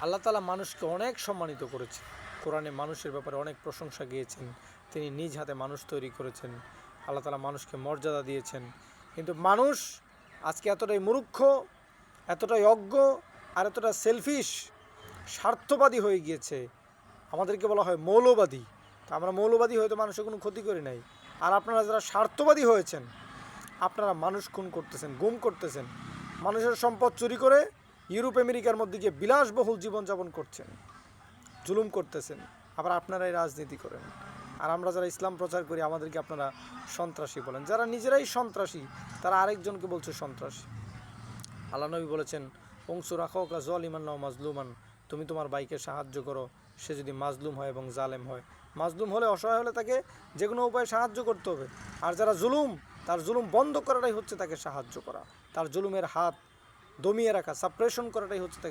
আল্লাহ তাআলা মানুষকে অনেক সম্মানিত করেছে। কোরআনে মানুষের ব্যাপারে অনেক প্রশংসা গিয়েছেন। তিনি নিজ হাতে মানুষ তৈরি করেছেন। আল্লাহ তাআলা মানুষকে মর্যাদা দিয়েছেন। কিন্তু মানুষ আজকে এতটাই মূর্খ, এতটাই অজ্ঞ আর এতটা সেলফিশ, স্বার্থবাদী হয়ে গিয়েছে। আমাদেরকে বলা হয় মৌলবাদী। তো আমরা মৌলবাদী হয়তো মানুষের কোনো ক্ষতি করি নাই। আর আপনারা যারা স্বার্থবাদী হয়েছেন, আপনারা মানুষ খুন করতেছেন, গুম করতেছেন, মানুষের সম্পদ চুরি করে ইউরোপ আমেরিকার মধ্যে গিয়ে বিলাসবহুল জীবনযাপন করছেন, জুলুম করতেছেন, আবার আপনারাই রাজনীতি করেন। আর আমরা যারা ইসলাম প্রচার করি আমাদেরকে আপনারা সন্ত্রাসী বলেন। যারা নিজেরাই সন্ত্রাসী তারা আরেকজনকে বলছে সন্ত্রাসী। আল্লাহ নবী বলেছেন, অংশু রাখো কা জলিমান নাও মাজলুমান, তুমি তোমার ভাইকে সাহায্য করো সে যদি মাজলুম হয় এবং জালেম হয়। মাজলুম হলে, অসহায় হলে তাকে যে কোনো উপায়ে সাহায্য করতে হবে। আর যারা জুলুম, তার জুলুম বন্ধ করাটাই হচ্ছে তাকে সাহায্য করা, তার জুলুমের হাত দমিয়ে রাখা, সাপ্রেশন করাটাই হচ্ছে তাকে